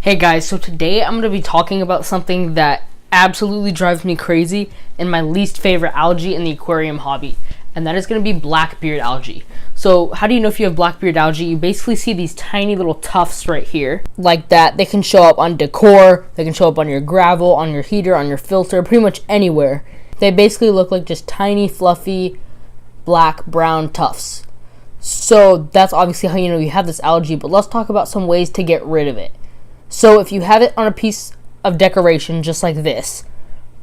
Hey guys, so today I'm going to be talking about something that absolutely drives me crazy and my least favorite algae in the aquarium hobby, and that is going to be black beard algae. So how do you know if you have black beard algae? You basically see these tiny little tufts right here, like that. They can show up on decor, they can show up on your gravel, on your heater, on your filter, pretty much anywhere. They basically look like just tiny, fluffy, black, brown tufts. So that's obviously how you know you have this algae, but let's talk about some ways to get rid of it. So if you have it on a piece of decoration just like this,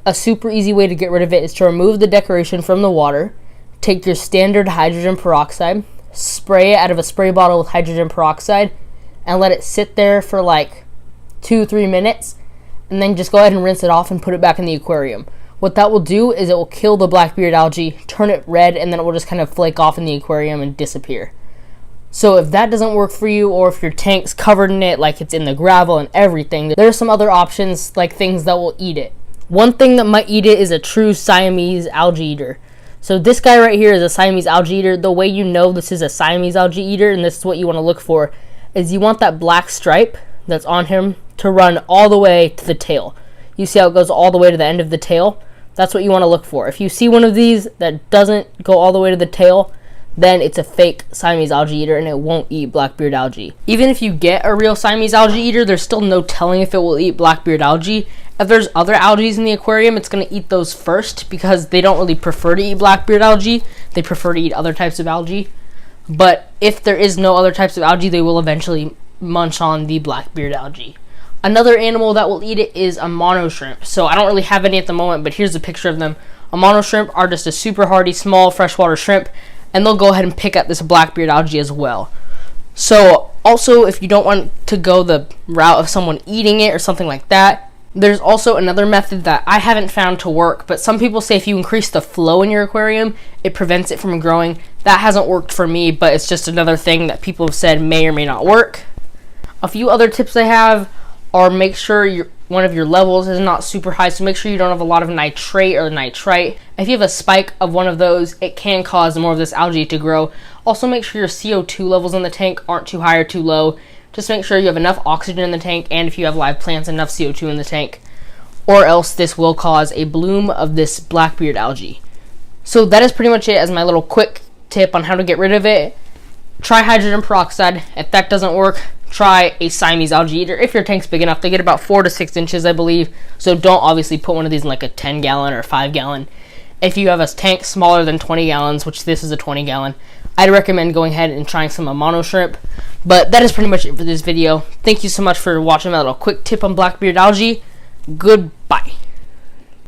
a super easy way to get rid of it is to remove the decoration from the water, take your standard hydrogen peroxide, spray it out of a spray bottle with hydrogen peroxide, and let it sit there for like 2-3 minutes, and then just go ahead and rinse it off and put it back in the aquarium. What that will do is it will kill the black beard algae, turn it red, and then it will just kind of flake off in the aquarium and disappear. So if that doesn't work for you, or if your tank's covered in it, like it's in the gravel and everything, there are some other options, like things that will eat it. One thing that might eat it is a true Siamese algae eater. So this guy right here is a Siamese algae eater. The way you know this is a Siamese algae eater, and this is what you want to look for, is you want that black stripe that's on him to run all the way to the tail. You see how it goes all the way to the end of the tail? That's what you want to look for. If you see one of these that doesn't go all the way to the tail, then it's a fake Siamese algae eater and it won't eat black beard algae. Even if you get a real Siamese algae eater, there's still no telling if it will eat black beard algae. If there's other algae in the aquarium, it's going to eat those first because they don't really prefer to eat black beard algae. They prefer to eat other types of algae. But if there is no other types of algae, they will eventually munch on the black beard algae. Another animal that will eat it is a mono shrimp. So I don't really have any at the moment, but here's a picture of them. A mono shrimp are just a super hardy, small freshwater shrimp, and they'll go ahead and pick at this black beard algae as well. So also, if you don't want to go the route of someone eating it or something like that, there's also another method that I haven't found to work, but some people say if you increase the flow in your aquarium, it prevents it from growing. That hasn't worked for me, but it's just another thing that people have said may or may not work. A few other tips I have are make sure one of your levels is not super high, so make sure you don't have a lot of nitrate or nitrite. If you have a spike of one of those, it can cause more of this algae to grow. Also make sure your CO2 levels in the tank aren't too high or too low. Just make sure you have enough oxygen in the tank, and if you have live plants, enough CO2 in the tank, or else this will cause a bloom of this black beard algae. So that is pretty much it as my little quick tip on how to get rid of it. Try hydrogen peroxide. If that doesn't work, try a Siamese algae eater. If your tank's big enough, they get about 4 to 6 inches, I believe. So don't obviously put one of these in like a 10-gallon or 5-gallon. If you have a tank smaller than 20 gallons, which this is a 20-gallon, I'd recommend going ahead and trying some mono shrimp. But that is pretty much it for this video. Thank you so much for watching my little quick tip on black beard algae. Goodbye.